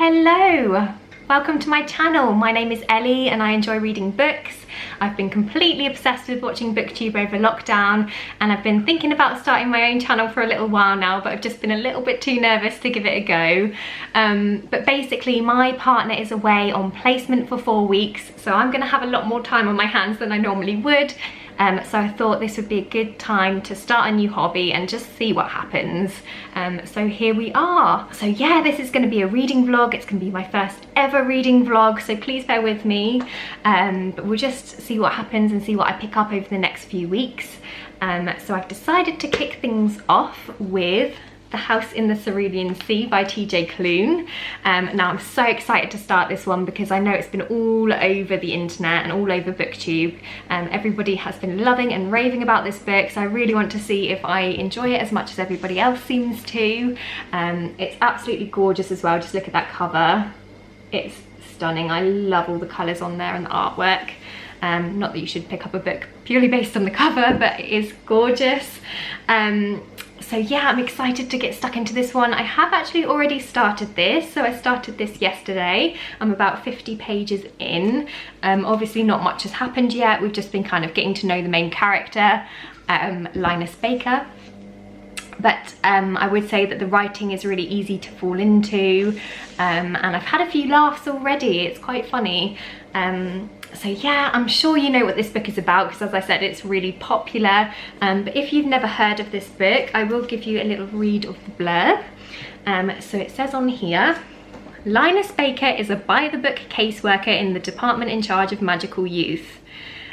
Hello! Welcome to my channel. My name is Ellie and I enjoy reading books. I've been completely obsessed with watching booktube over lockdown, and I've been thinking about starting my own channel for a little while now, but I've just been a little bit too nervous to give it a go. But basically my partner is away on placement for 4 weeks, so I'm going to have a lot more time on my hands than I normally would. So I thought this would be a good time to start a new hobby and just see what happens. So here we are. So yeah, this is going to be a reading vlog. It's going to be my first ever reading vlog, so please bear with me. But we'll just see what happens and see what I pick up over the next few weeks. So I've decided to kick things off with The House in the Cerulean Sea by TJ Klune. Now I'm so excited to start this one because I know it's been all over the internet and all over booktube. Everybody has been loving and raving about this book, so I really want to see if I enjoy it as much as everybody else seems to. It's absolutely gorgeous as well. Just look at that cover. It's stunning. I love all the colours on there and the artwork. Not that you should pick up a book purely based on the cover, but it is gorgeous. So yeah, I'm excited to get stuck into this one. I have actually already started this, so I started this yesterday. I'm about 50 pages in. Obviously not much has happened yet. We've just been kind of getting to know the main character, Linus Baker. But I would say that the writing is really easy to fall into, and I've had a few laughs already. It's quite funny. So yeah, I'm sure you know what this book is about because, as I said, it's really popular. But if you've never heard of this book, I will give you a little read of the blurb. So it says on here, Linus Baker is a by-the-book caseworker in the department in charge of magical youth.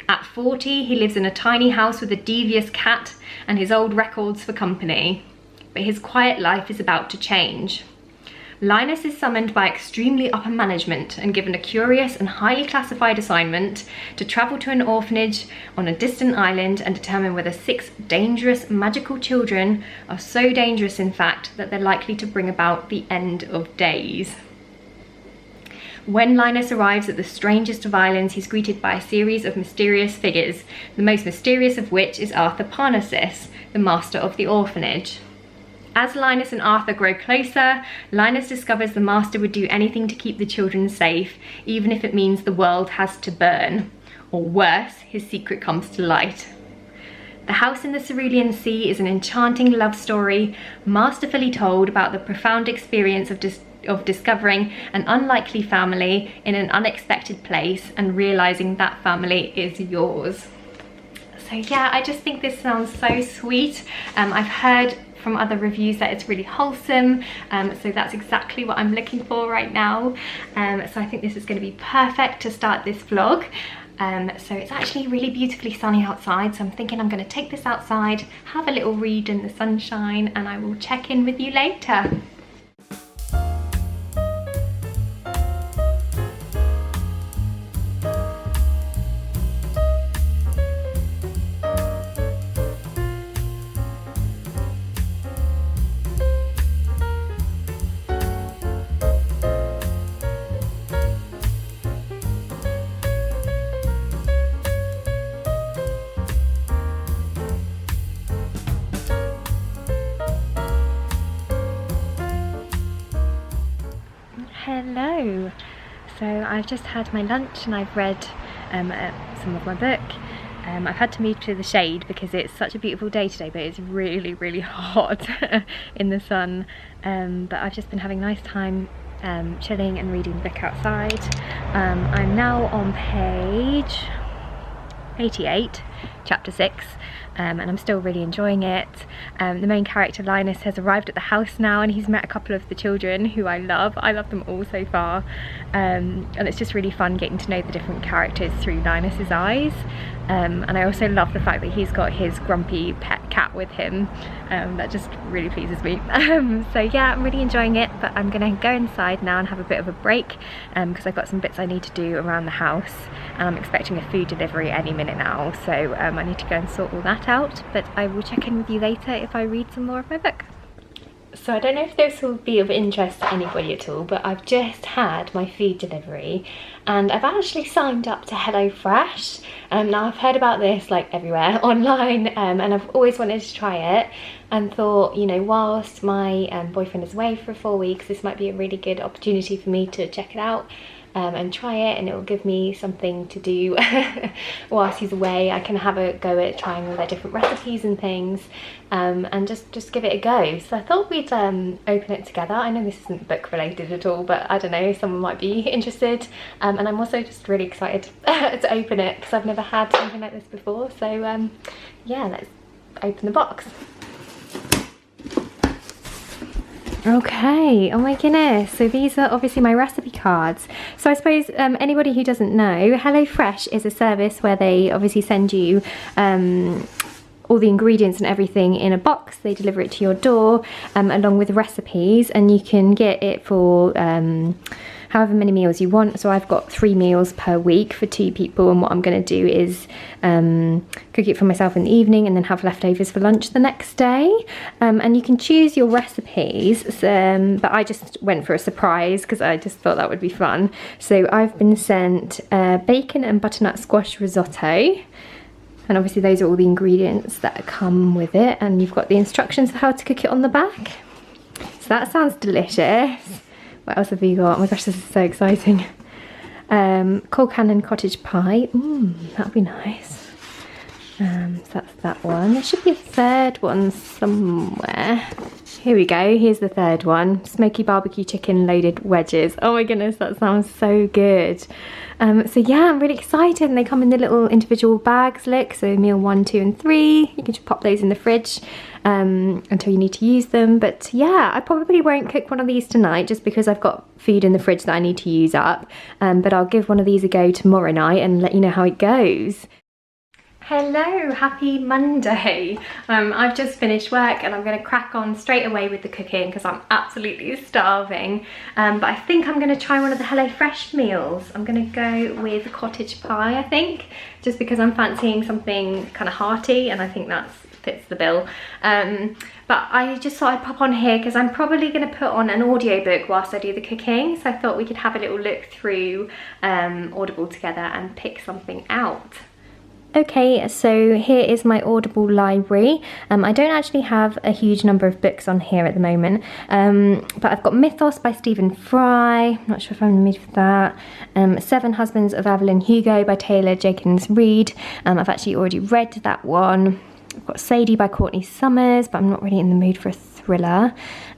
At 40, he lives in a tiny house with a devious cat and his old records for company. But his quiet life is about to change. Linus is summoned by extremely upper management and given a curious and highly classified assignment to travel to an orphanage on a distant island and determine whether 6 dangerous magical children are so dangerous, in fact, that they're likely to bring about the end of days. When Linus arrives at the strangest of islands, he's greeted by a series of mysterious figures, the most mysterious of which is Arthur Parnassus, the master of the orphanage. As Linus and Arthur grow closer, Linus discovers the master would do anything to keep the children safe, even if it means the world has to burn. Or worse, his secret comes to light. The House in the Cerulean Sea is an enchanting love story, masterfully told about the profound experience of discovering an unlikely family in an unexpected place and realizing that family is yours. So yeah, I just think this sounds so sweet. I've heard from other reviews that it's really wholesome, so that's exactly what I'm looking for right now. So I think this is going to be perfect to start this vlog. So it's actually really beautifully sunny outside, so I'm thinking I'm going to take this outside, have a little read in the sunshine, and I will check in with you later. Hello. So I've just had my lunch and I've read some of my book. I've had to move to the shade because it's such a beautiful day today, but it's really hot in the sun. But I've just been having a nice time chilling and reading the book outside. I'm now on page 88, chapter 6, and I'm still really enjoying it. The main character Linus has arrived at the house now, and he's met a couple of the children who I love them all so far, and it's just really fun getting to know the different characters through Linus's eyes. And I also love the fact that he's got his grumpy pet cat with him. That just really pleases me. So yeah, I'm really enjoying it, but I'm gonna go inside now and have a bit of a break because I've got some bits I need to do around the house, and I'm expecting a food delivery any minute now, so I need to go and sort all that out. But I will check in with you later if I read some more of my book. So I don't know if this will be of interest to anybody at all, but I've just had my food delivery and I've actually signed up to HelloFresh. Now I've heard about this like everywhere online, and I've always wanted to try it and thought, you know, whilst my boyfriend is away for 4 weeks, this might be a really good opportunity for me to check it out. And try it, and it will give me something to do whilst he's away. I can have a go at trying all their different recipes and things, and just give it a go. So I thought we'd open it together. I know this isn't book related at all, but I don't know, someone might be interested. And I'm also just really excited to open it because I've never had something like this before. So yeah, let's open the box. Okay, oh my goodness, so these are obviously my recipe cards. So I suppose anybody who doesn't know, HelloFresh is a service where they obviously send you all the ingredients and everything in a box. They deliver it to your door along with recipes, and you can get it for however many meals you want. So I've got 3 meals per week for 2 people, and what I'm going to do is cook it for myself in the evening and then have leftovers for lunch the next day. And you can choose your recipes, but I just went for a surprise because I just thought that would be fun. So I've been sent bacon and butternut squash risotto, and obviously those are all the ingredients that come with it, and you've got the instructions for how to cook it on the back. So that sounds delicious. What else have you got? Oh my gosh, this is so exciting. Colcan and cottage pie. That'd be nice. So that's that one. There should be a third one somewhere. Here we go. Here's the third one. Smoky barbecue chicken loaded wedges. Oh my goodness, that sounds so good. So yeah, I'm really excited, and they come in the little individual bags, look. So meal 1, 2 and 3. You can just pop those in the fridge until you need to use them. But yeah, I probably won't cook one of these tonight just because I've got food in the fridge that I need to use up. But I'll give one of these a go tomorrow night and let you know how it goes. Hello, happy Monday. I've just finished work and I'm going to crack on straight away with the cooking because I'm absolutely starving. But I think I'm going to try one of the HelloFresh meals. I'm going to go with cottage pie, I think, just because I'm fancying something kind of hearty, and I think that fits the bill. But I just thought I'd pop on here because I'm probably going to put on an audiobook whilst I do the cooking. So I thought we could have a little look through Audible together and pick something out. Okay, so here is my Audible library. I don't actually have a huge number of books on here at the moment, but I've got Mythos by Stephen Fry. Not sure if I'm in the mood for that. 7 Husbands of Evelyn Hugo by Taylor Jenkins Reid. I've actually already read that one. I've got Sadie by Courtney Summers, but I'm not really in the mood for a thriller.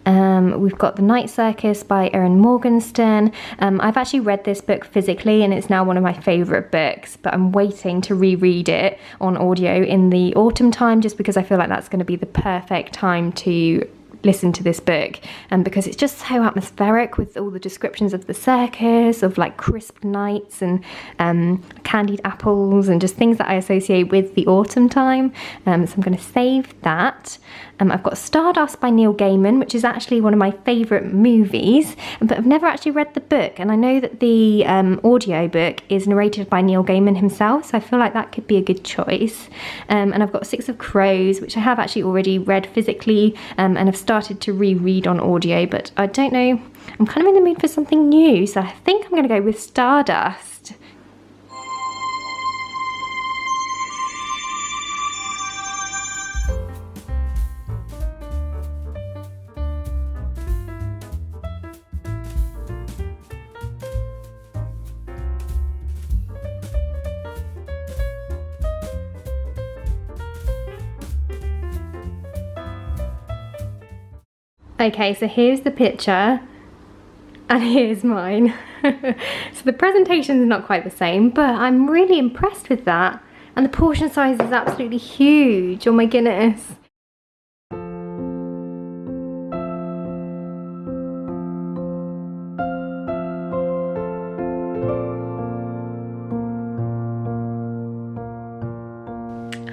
We've got The Night Circus by Erin Morgenstern. I've actually read this book physically and it's now one of my favourite books, but I'm waiting to reread it on audio in the autumn time just because I feel like that's going to be the perfect time to listen to this book, and because it's just so atmospheric with all the descriptions of the circus, of like crisp nights and candied apples and just things that I associate with the autumn time. So I'm going to save that. I've got Stardust by Neil Gaiman, which is actually one of my favourite movies, but I've never actually read the book, and I know that the audio book is narrated by Neil Gaiman himself, so I feel like that could be a good choice. And I've got Six of Crows, which I have actually already read physically, and I've started to reread on audio, but I don't know, I'm kind of in the mood for something new, so I think I'm going to go with Stardust. Okay, so here's the picture and here's mine. So the presentation is not quite the same, but I'm really impressed with that. And the portion size is absolutely huge. Oh my goodness.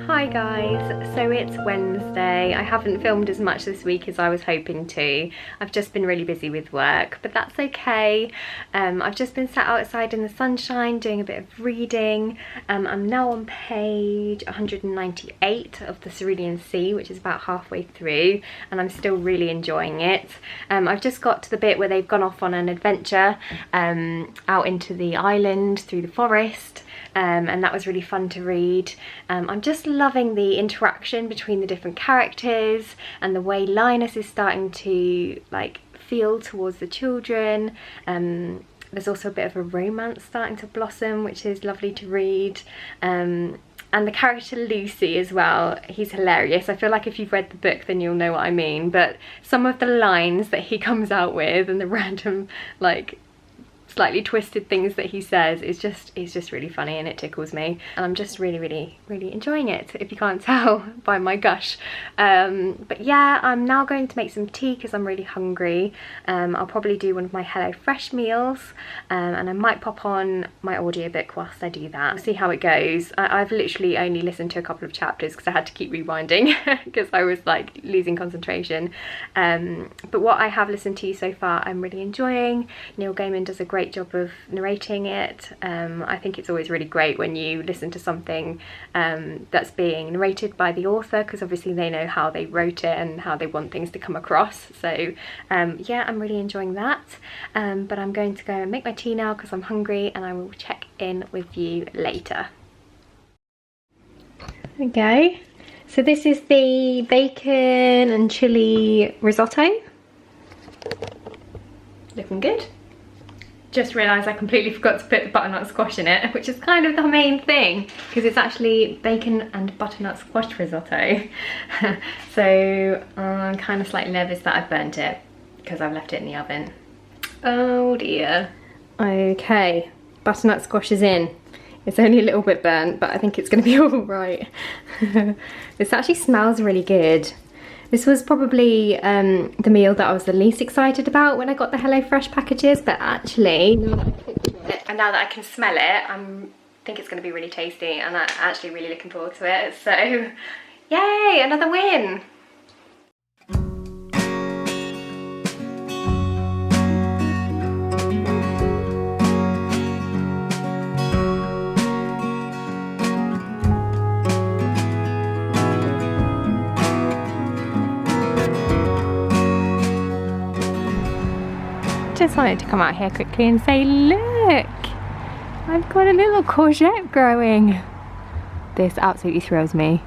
Hi Hi guys, so it's Wednesday. I haven't filmed as much this week as I was hoping to. I've just been really busy with work, but that's okay. I've just been sat outside in the sunshine doing a bit of reading. I'm now on page 198 of the Cerulean Sea, which is about halfway through, and I'm still really enjoying it. I've just got to the bit where they've gone off on an adventure out into the island through the forest. And that was really fun to read. I'm just loving the interaction between the different characters and the way Linus is starting to like feel towards the children. There's also a bit of a romance starting to blossom, which is lovely to read. And the character Lucy as well, he's hilarious. I feel like if you've read the book then you'll know what I mean, but some of the lines that he comes out with and the random like slightly twisted things that he says is just really funny, and it tickles me, and I'm just really enjoying it, if you can't tell by my gush. But yeah, I'm now going to make some tea because I'm really hungry. I'll probably do one of my HelloFresh meals, and I might pop on my audiobook whilst I do that. See how it goes. I've literally only listened to a couple of chapters because I had to keep rewinding because I was like losing concentration, but what I have listened to so far I'm really enjoying. Neil Gaiman does a great job of narrating it. I think it's always really great when you listen to something that's being narrated by the author, because obviously they know how they wrote it and how they want things to come across. So yeah, I'm really enjoying that. But I'm going to go and make my tea now because I'm hungry, and I will check in with you later. Okay, so this is the bacon and chilli risotto. Looking good. Just realised I completely forgot to put the butternut squash in it, which is kind of the main thing because it's actually bacon and butternut squash risotto. So I'm kind of slightly nervous that I've burnt it because I've left it in the oven. Oh dear. Okay, butternut squash is in. It's only a little bit burnt, but I think it's going to be all right. This actually smells really good. This was probably the meal that I was the least excited about when I got the HelloFresh packages, but actually, now that I cooked it, and now that I can smell it, I think it's going to be really tasty, and I'm actually really looking forward to it. So, yay, another win! Just wanted to come out here quickly and say, look, I've got a little courgette growing. This absolutely thrills me.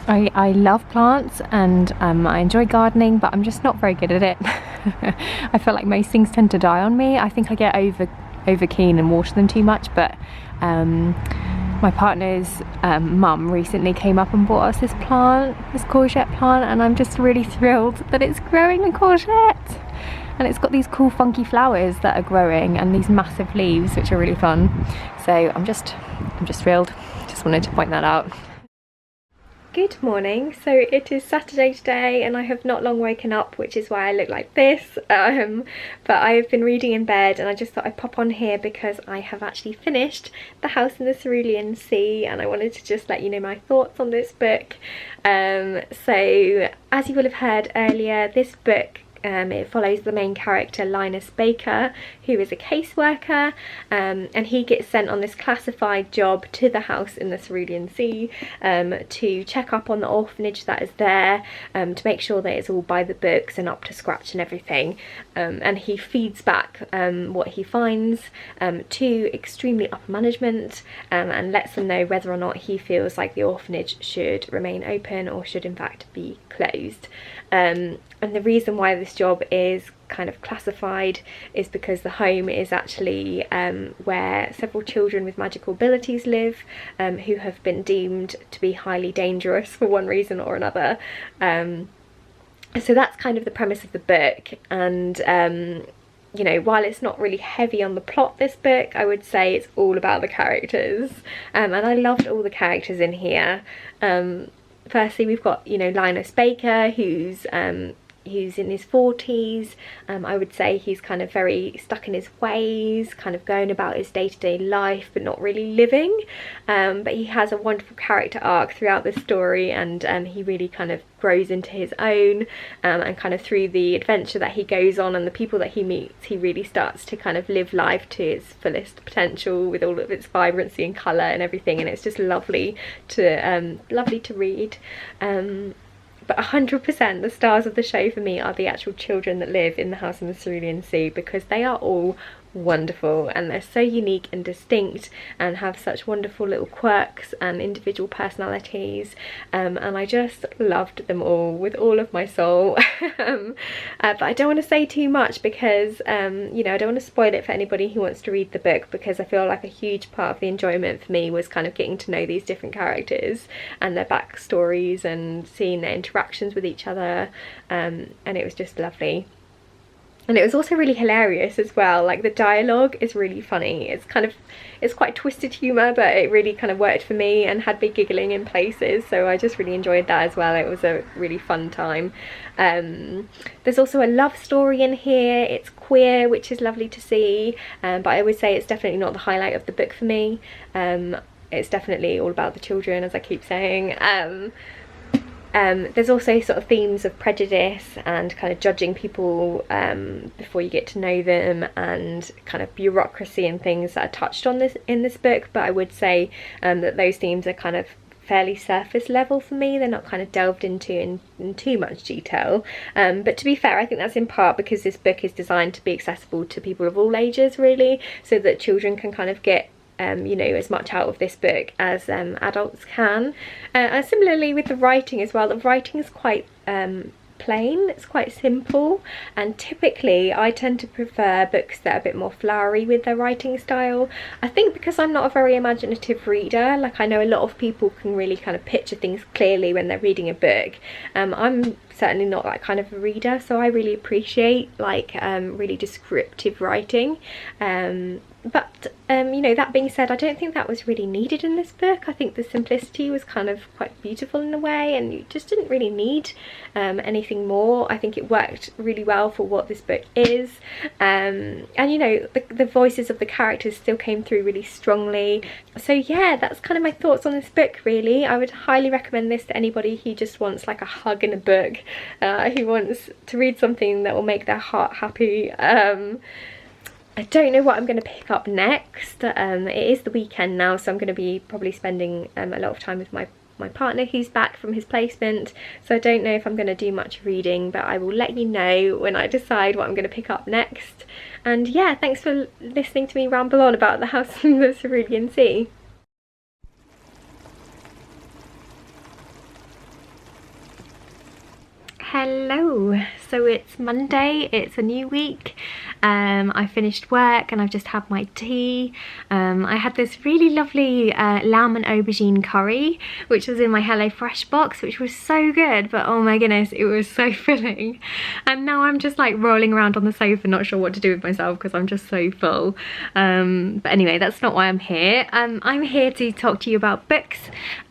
I love plants and I enjoy gardening, but I'm just not very good at it. I feel like most things tend to die on me. I think I get over keen and water them too much, but my partner's mum recently came up and bought us this plant, this courgette plant, and I'm just really thrilled that it's growing a courgette. And it's got these cool funky flowers that are growing and these massive leaves which are really fun. So I'm just thrilled. Just wanted to point that out. Good morning. So it is Saturday today and I have not long woken up, which is why I look like this. But I have been reading in bed and I just thought I'd pop on here because I have actually finished The House in the Cerulean Sea, and I wanted to just let you know my thoughts on this book. So as you will have heard earlier, this book it follows the main character Linus Baker, who is a caseworker, and he gets sent on this classified job to the house in the Cerulean Sea to check up on the orphanage that is there, to make sure that it's all by the books and up to scratch and everything, and he feeds back what he finds to extremely upper management, and lets them know whether or not he feels like the orphanage should remain open or should in fact be closed. And the reason why this job is kind of classified is because the home is actually where several children with magical abilities live, who have been deemed to be highly dangerous for one reason or another. So that's kind of the premise of the book, and you know, while it's not really heavy on the plot, this book, I would say it's all about the characters, and I loved all the characters in here. Firstly, we've got, you know, Linus Baker, who's He's in his 40s. I would say he's kind of very stuck in his ways, kind of going about his day-to-day life but not really living. But he has a wonderful character arc throughout the story, and he really kind of grows into his own, and kind of through the adventure that he goes on and the people that he meets, he really starts to kind of live life to its fullest potential with all of its vibrancy and colour and everything, and it's just lovely to read. But 100% the stars of the show for me are the actual children that live in the house in the Cerulean Sea, because they are all wonderful and they're so unique and distinct and have such wonderful little quirks and individual personalities, and I just loved them all with all of my soul. But I don't want to say too much because you know, I don't want to spoil it for anybody who wants to read the book, because I feel like a huge part of the enjoyment for me was kind of getting to know these different characters and their backstories and seeing their interactions with each other, and it was just lovely. And it was also really hilarious as well. Like, the dialogue is really funny. It's quite twisted humour, but it really kind of worked for me and had me giggling in places, so I just really enjoyed that as well. It was a really fun time. There's also a love story in here. It's queer, which is lovely to see, but I would say it's definitely not the highlight of the book for me. It's definitely all about the children, as I keep saying. There's also sort of themes of prejudice and kind of judging people before you get to know them, and kind of bureaucracy and things that are touched on in this book, but I would say that those themes are kind of fairly surface level for me. They're not kind of delved into in too much detail, but to be fair, I think that's in part because this book is designed to be accessible to people of all ages, really, so that children can kind of get you know, as much out of this book as adults can. And similarly with the writing as well, the writing is quite plain, it's quite simple, and typically I tend to prefer books that are a bit more flowery with their writing style. I think because I'm not a very imaginative reader, like I know a lot of people can really kind of picture things clearly when they're reading a book. I'm certainly not that kind of a reader, so I really appreciate like really descriptive writing. But you know, that being said, I don't think that was really needed in this book. I think the simplicity was kind of quite beautiful in a way, and you just didn't really need anything more. I think it worked really well for what this book is, and you know, the voices of the characters still came through really strongly. So yeah, that's kind of my thoughts on this book, really. I would highly recommend this to anybody who just wants like a hug in a book, who wants to read something that will make their heart happy. I don't know what I'm going to pick up next. It is the weekend now, so I'm going to be probably spending a lot of time with my partner who's back from his placement, so I don't know if I'm going to do much reading, but I will let you know when I decide what I'm going to pick up next. And yeah, thanks for listening to me ramble on about the house in the Cerulean Sea. Hello, so it's Monday, it's a new week. I finished work and I've just had my tea. I had this really lovely lamb and aubergine curry, which was in my HelloFresh box, which was so good, but oh my goodness, it was so filling. And now I'm just like rolling around on the sofa, not sure what to do with myself because I'm just so full. But anyway, that's not why I'm here. I'm here to talk to you about books.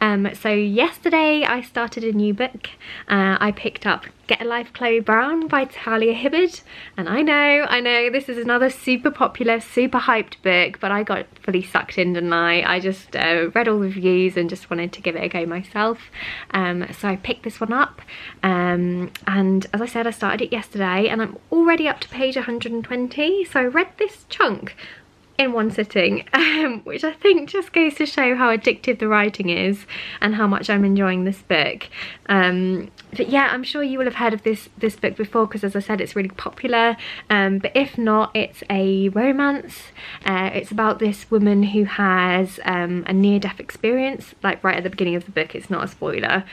So yesterday I started a new book. I picked up Get a Life Chloe Brown by Talia Hibbard, and I know this is another super popular, super hyped book, but I got fully sucked in, didn't I? I just read all the reviews and just wanted to give it a go myself. So I picked this one up, and as I said, I started it yesterday and I'm already up to page 120, so I read this chunk in one sitting, which I think just goes to show how addictive the writing is and how much I'm enjoying this book. But yeah, I'm sure you will have heard of this book before because, as I said, it's really popular, but if not, it's a romance. It's about this woman who has a near-death experience, like right at the beginning of the book. It's not a spoiler.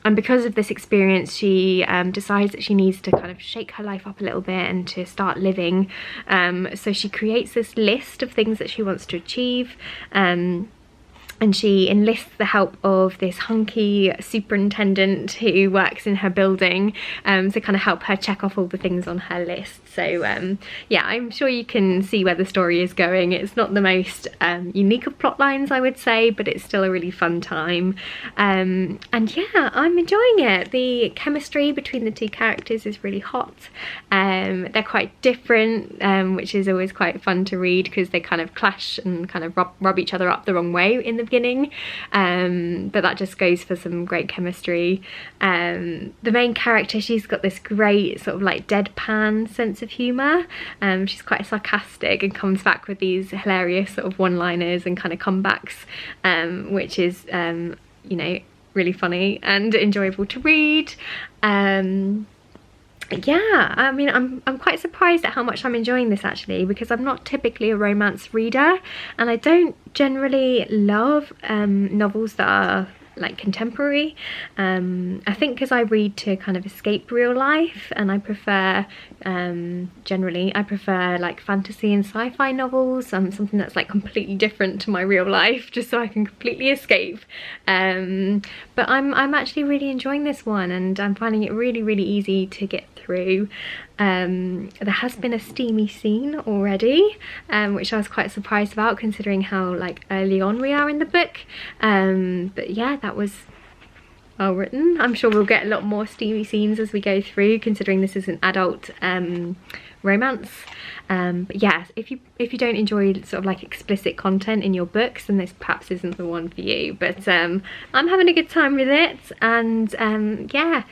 And because of this experience, she decides that she needs to kind of shake her life up a little bit and to start living. So she creates this list of things that she wants to achieve. And she enlists the help of this hunky superintendent who works in her building to kind of help her check off all the things on her lists. So yeah, I'm sure you can see where the story is going. It's not the most unique of plot lines, I would say, but it's still a really fun time. And yeah, I'm enjoying it. The chemistry between the two characters is really hot. They're quite different, which is always quite fun to read because they kind of clash and kind of rub each other up the wrong way in the beginning. But that just goes for some great chemistry. The main character, she's got this great sort of like deadpan sense of humour. She's quite sarcastic and comes back with these hilarious sort of one-liners and kind of comebacks, which is you know, really funny and enjoyable to read. Yeah, I mean, I'm quite surprised at how much I'm enjoying this actually, because I'm not typically a romance reader and I don't generally love novels that are like contemporary. I think because I read to kind of escape real life, and I prefer generally I prefer like fantasy and sci-fi novels, something that's like completely different to my real life, just so I can completely escape. But I'm actually really enjoying this one, and I'm finding it really easy to get through. There has been a steamy scene already, which I was quite surprised about considering how like early on we are in the book. But yeah, that was well written. I'm sure we'll get a lot more steamy scenes as we go through, considering this is an adult romance. But yeah, if you don't enjoy sort of like explicit content in your books, then this perhaps isn't the one for you. But I'm having a good time with it, and yeah.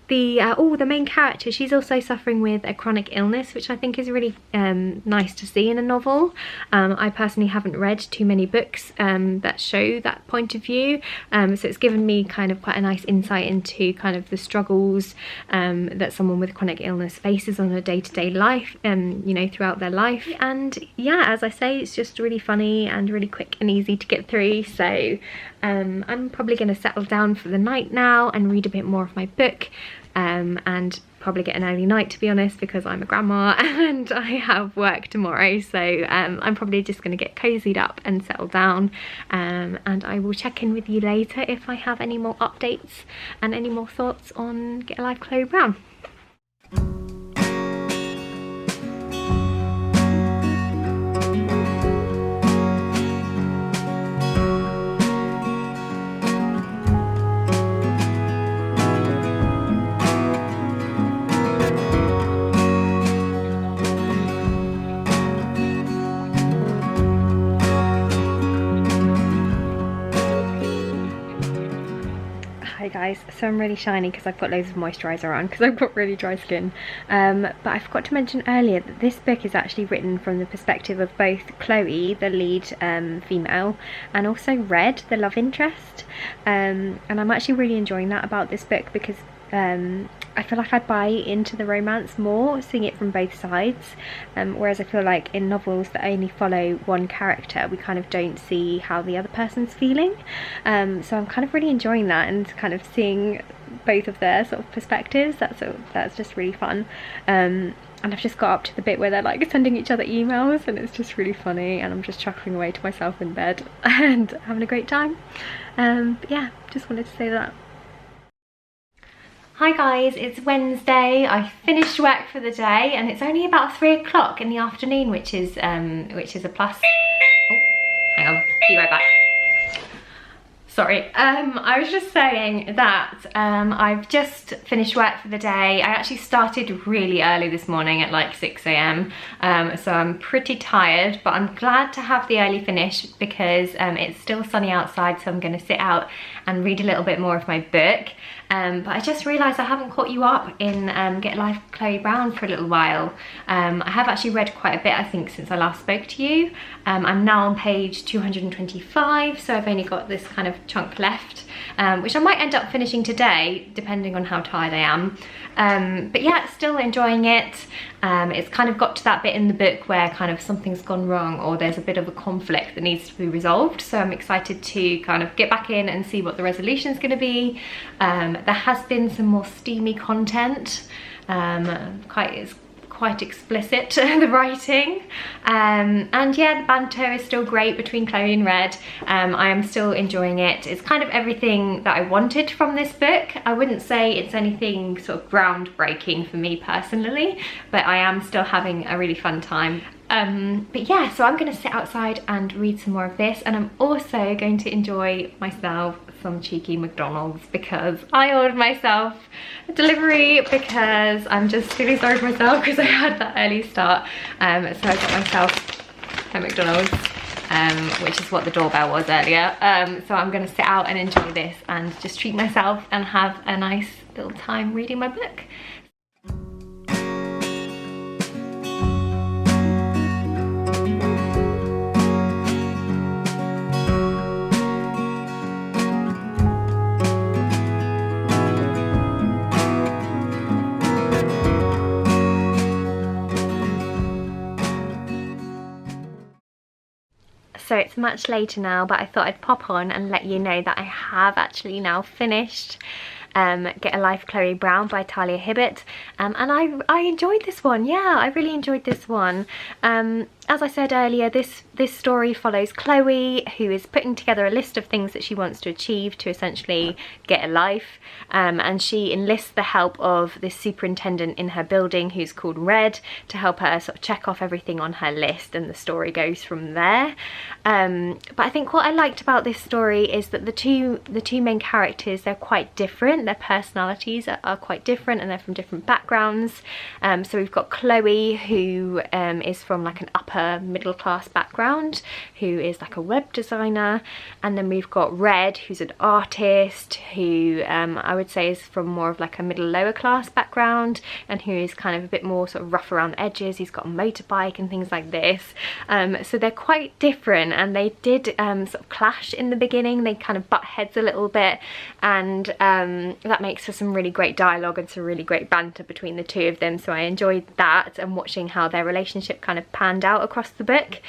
The main character, she's also suffering with a chronic illness, which I think is really nice to see in a novel. I personally haven't read too many books that show that point of view, so it's given me kind of quite a nice insight into kind of the struggles that someone with chronic illness faces on a day-to-day life, you know, throughout their life. And yeah, as I say, it's just really funny and really quick and easy to get through. So I'm probably going to settle down for the night now and read a bit more of my book. And probably get an early night, to be honest, because I'm a grandma and I have work tomorrow. So I'm probably just going to get cozied up and settle down, and I will check in with you later if I have any more updates and any more thoughts on Get Alive Chloe Brown. Hi guys, so I'm really shiny because I've got loads of moisturiser on because I've got really dry skin, but I forgot to mention earlier that this book is actually written from the perspective of both Chloe, the lead female, and also Red, the love interest, and I'm actually really enjoying that about this book because I feel like I buy into the romance more, seeing it from both sides, whereas I feel like in novels that only follow one character, we kind of don't see how the other person's feeling. So I'm kind of really enjoying that and kind of seeing both of their sort of perspectives. That's just really fun. And I've just got up to the bit where they're like sending each other emails, and it's just really funny, and I'm just chuckling away to myself in bed and having a great time. But yeah, just wanted to say that. Hi guys, it's Wednesday. I finished work for the day and it's only about 3 o'clock in the afternoon, which is a plus. Oh, hang on, be right back. Sorry, I was just saying that I've just finished work for the day. I actually started really early this morning at like 6 AM, so I'm pretty tired, but I'm glad to have the early finish because it's still sunny outside, so I'm going to sit out and read a little bit more of my book. But I just realised I haven't caught you up in Get Alive Chloe Brown for a little while. I have actually read quite a bit, I think, since I last spoke to you. I'm now on page 225, so I've only got this kind of chunk left, which I might end up finishing today, depending on how tired I am. But yeah, still enjoying it. It's kind of got to that bit in the book where kind of something's gone wrong or there's a bit of a conflict that needs to be resolved, so I'm excited to kind of get back in and see what the resolution is going to be. There has been some more steamy content. It's quite explicit, the writing. And yeah, the banter is still great between Chloe and Red. I am still enjoying it. It's kind of everything that I wanted from this book. I wouldn't say it's anything sort of groundbreaking for me personally, but I am still having a really fun time. But yeah, so I'm going to sit outside and read some more of this, and I'm also going to enjoy myself some cheeky McDonald's because I ordered myself a delivery because I'm just feeling sorry for myself because I had that early start. So I got myself a McDonald's, which is what the doorbell was earlier. So I'm going to sit out and enjoy this and just treat myself and have a nice little time reading my book. So it's much later now, but I thought I'd pop on and let you know that I have actually now finished Get a Life Chloe Brown by Talia Hibbert, and I enjoyed this one. Yeah, I really enjoyed this one. As I said earlier, this story follows Chloe, who is putting together a list of things that she wants to achieve to essentially get a life, and she enlists the help of this superintendent in her building who's called Red to help her sort of check off everything on her list, and the story goes from there. But I think what I liked about this story is that the two main characters, they're quite different. Their personalities are quite different, and they're from different backgrounds. So we've got Chloe, who is from like an upper middle class background, who is like a web designer, and then we've got Red, who's an artist, who I would say is from more of like a middle lower class background, and who is kind of a bit more sort of rough around the edges. He's got a motorbike and things like this. So they're quite different, and they did sort of clash in the beginning. They kind of butt heads a little bit, and that makes for some really great dialogue and some really great banter between the two of them. So I enjoyed that, and watching how their relationship kind of panned out across the book.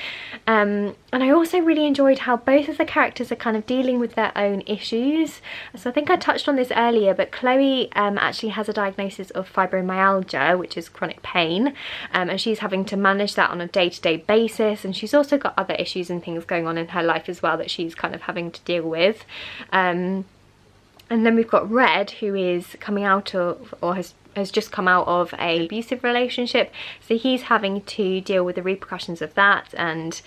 And I also really enjoyed how both of the characters are kind of dealing with their own issues. So I think I touched on this earlier, but Chloe actually has a diagnosis of fibromyalgia, which is chronic pain, and she's having to manage that on a day-to-day basis, and she's also got other issues and things going on in her life as well that she's kind of having to deal with. And then we've got Red, who is coming out of, or has just come out of, a abusive relationship. So he's having to deal with the repercussions of that, and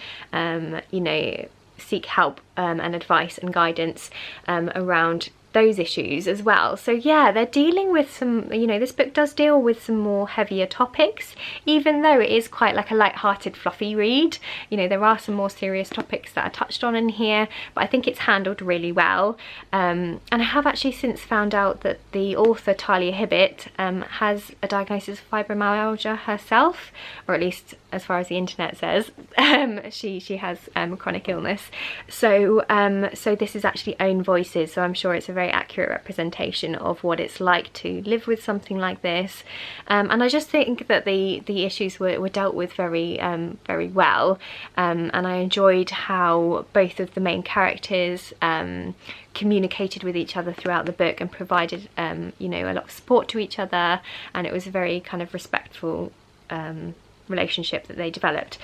you know, seek help and advice and guidance around those issues as well. So yeah, they're dealing with some, you know, this book does deal with some more heavier topics, even though it is quite like a light-hearted fluffy read. You know, there are some more serious topics that are touched on in here, but I think it's handled really well. And I have actually since found out that the author Talia Hibbert has a diagnosis of fibromyalgia herself, or at least as far as the internet says. She has chronic illness. So so this is actually Own Voices, so I'm sure it's a very accurate representation of what it's like to live with something like this. And I just think that the issues were dealt with very very well, and I enjoyed how both of the main characters communicated with each other throughout the book and provided you know, a lot of support to each other, and it was a very kind of respectful relationship that they developed.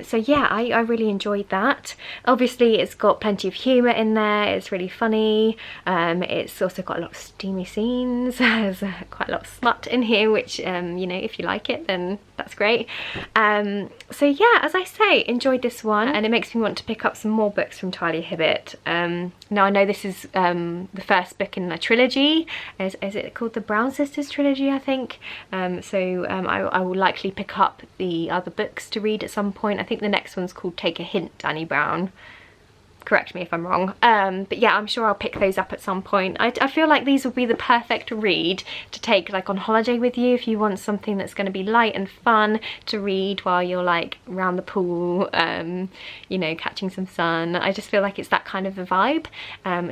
So yeah, I really enjoyed that. Obviously it's got plenty of humour in there, it's really funny. It's also got a lot of steamy scenes. There's quite a lot of smut in here, which you know, if you like it then that's great. So yeah, as I say, enjoyed this one, and it makes me want to pick up some more books from Talia Hibbert. Now I know this is the first book in a trilogy. Is it called the Brown Sisters trilogy, I think? So I will likely pick up the other books to read at some point. I think the next one's called Take a Hint, Danny Brown. Correct me if I'm wrong. But yeah, I'm sure I'll pick those up at some point. I feel like these would be the perfect read to take like on holiday with you, if you want something that's going to be light and fun to read while you're like around the pool, you know, catching some sun. I just feel like it's that kind of a vibe.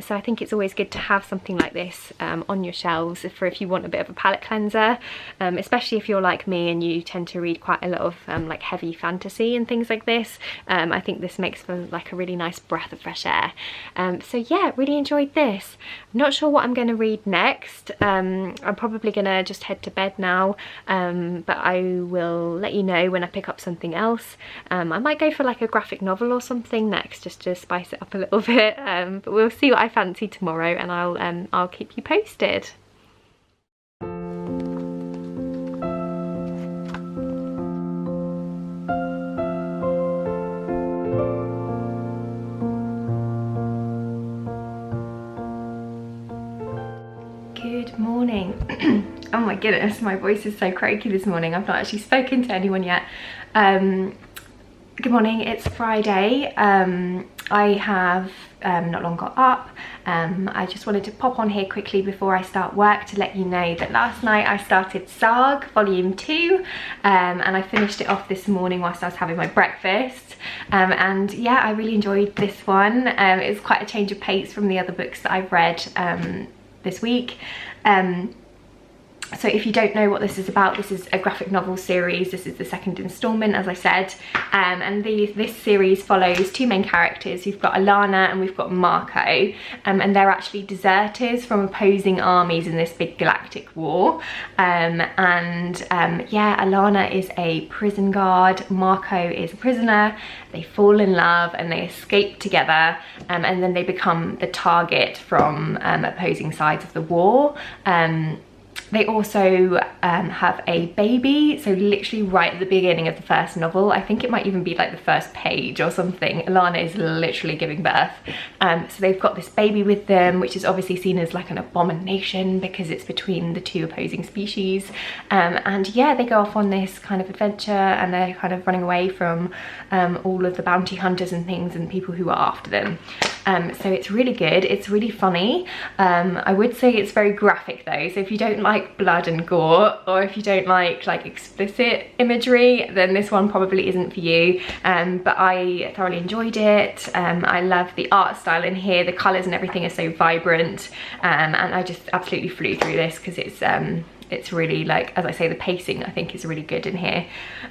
So I think it's always good to have something like this on your shelves for if you want a bit of a palette cleanser, especially if you're like me and you tend to read quite a lot of like heavy fantasy and things like this. I think this makes for like a really nice breath of fresh air. So yeah, really enjoyed this. I'm not sure what I'm going to read next. I'm probably going to just head to bed now, but I will let you know when I pick up something else. I might go for like a graphic novel or something next, just to spice it up a little bit, but we'll see what I fancy tomorrow, and I'll keep you posted. Good morning. Oh my goodness, my voice is so croaky this morning. I've not actually spoken to anyone yet. Good morning, it's Friday. I have not long got up. I just wanted to pop on here quickly before I start work to let you know that last night I started SARG Volume 2, and I finished it off this morning whilst I was having my breakfast. And yeah, I really enjoyed this one. It's quite a change of pace from the other books that I've read this week. So if you don't know what this is about, this is a graphic novel series. This is the second instalment, as I said, and this series follows two main characters. We've got Alana and we've got Marco, and they're actually deserters from opposing armies in this big galactic war. Yeah, Alana is a prison guard, Marco is a prisoner. They fall in love and they escape together, and then they become the target from opposing sides of the war. They also have a baby, so literally right at the beginning of the first novel, I think it might even be like the first page or something, Alana is literally giving birth. So they've got this baby with them, which is obviously seen as like an abomination because it's between the two opposing species. And yeah, they go off on this kind of adventure, and they're kind of running away from all of the bounty hunters and things and people who are after them. So it's really good, it's really funny. I would say it's very graphic though, so if you don't like blood and gore, or if you don't like explicit imagery, then this one probably isn't for you. But I thoroughly enjoyed it. I love the art style in here, the colours and everything is so vibrant, and I just absolutely flew through this because it's really, like, as I say, the pacing I think is really good in here.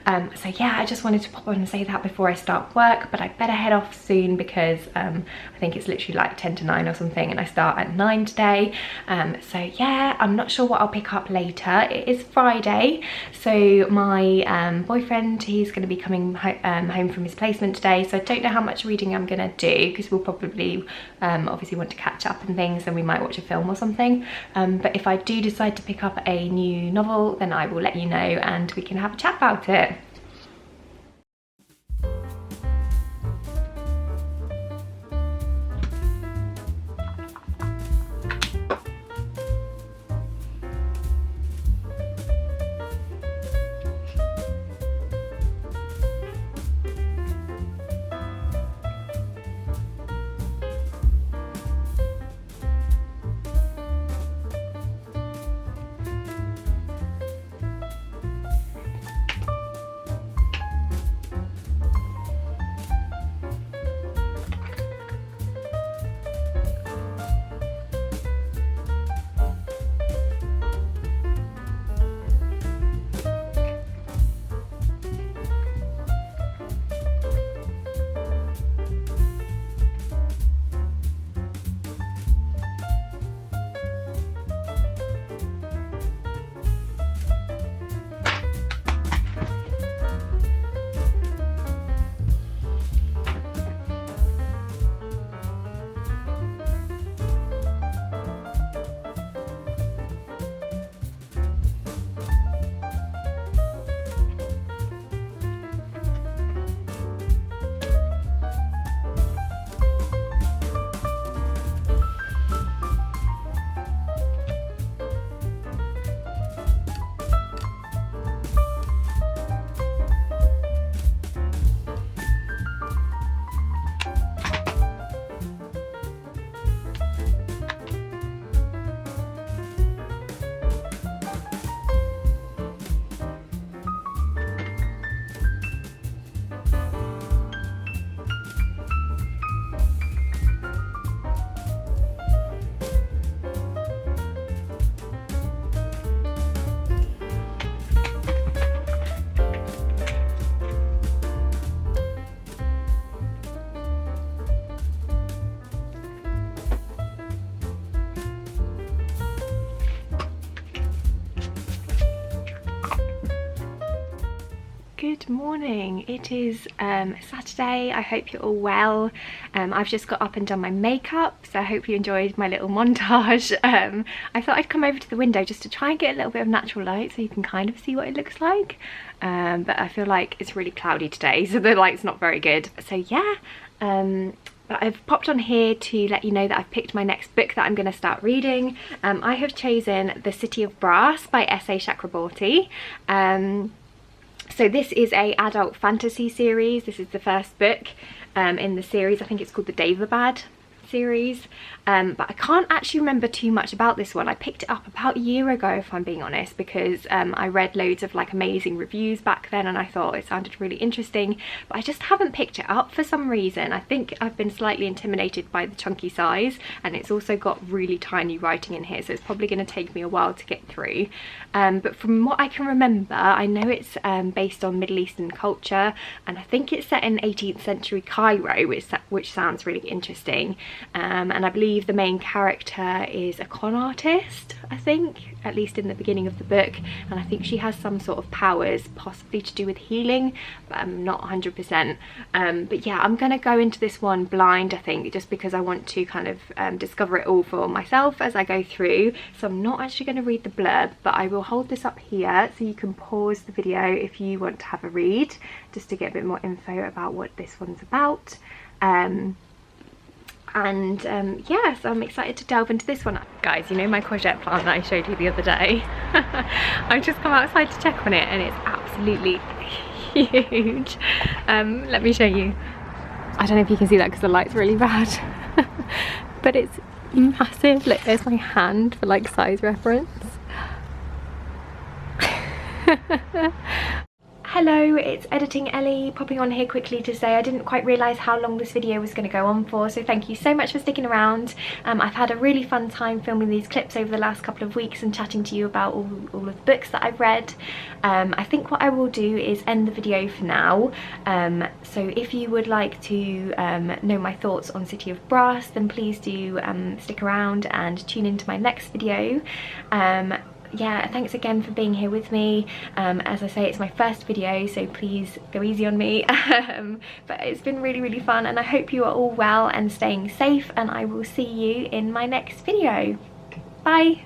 So yeah, I just wanted to pop on and say that before I start work, but I better head off soon because I think it's literally like 10 to 9 or something, and I start at 9 today. So yeah, I'm not sure what I'll pick up later. It is Friday, so my boyfriend, he's going to be coming home from his placement today, so I don't know how much reading I'm going to do because we'll probably obviously want to catch up and things, and we might watch a film or something. But if I do decide to pick up a new novel, then I will let you know and we can have a chat about it. Good morning. It is Saturday. I hope you're all well. I've just got up and done my makeup, so I hope you enjoyed my little montage. I thought I'd come over to the window just to try and get a little bit of natural light so you can kind of see what it looks like. But I feel like it's really cloudy today, so the light's not very good. So yeah, but I've popped on here to let you know that I've picked my next book that I'm going to start reading. I have chosen The City of Brass by S.A. Chakraborty. So this is a adult fantasy series. This is the first book in the series. I think it's called the Daevabad series, but I can't actually remember too much about this one. I picked it up about a year ago, if I'm being honest, because I read loads of like amazing reviews back then and I thought it sounded really interesting, but I just haven't picked it up for some reason. I think I've been slightly intimidated by the chunky size, and it's also got really tiny writing in here, so it's probably going to take me a while to get through. But from what I can remember, I know it's based on Middle Eastern culture, and I think it's set in 18th century Cairo, which sounds really interesting. And I believe the main character is a con artist, I think, at least in the beginning of the book, and I think she has some sort of powers, possibly to do with healing, but I'm not 100%. But yeah, I'm gonna go into this one blind, I think, just because I want to kind of discover it all for myself as I go through. So I'm not actually going to read the blurb, but I will hold this up here so you can pause the video if you want to have a read, just to get a bit more info about what this one's about. Yeah, so I'm excited to delve into this one. Guys, you know my courgette plant that I showed you the other day? I've just come outside to check on it and it's absolutely huge. Let me show you. I don't know if you can see that because the light's really bad. But it's massive. Look, there's my hand for like size reference. Hello, it's Editing Ellie, popping on here quickly to say I didn't quite realise how long this video was going to go on for, so thank you so much for sticking around. I've had a really fun time filming these clips over the last couple of weeks and chatting to you about all of the books that I've read. I think what I will do is end the video for now. So if you would like to know my thoughts on City of Brass, then please do stick around and tune into my next video. Yeah, thanks again for being here with me. As I say, it's my first video, so please go easy on me. But it's been really fun, and I hope you are all well and staying safe, and I will see you in my next video. Bye.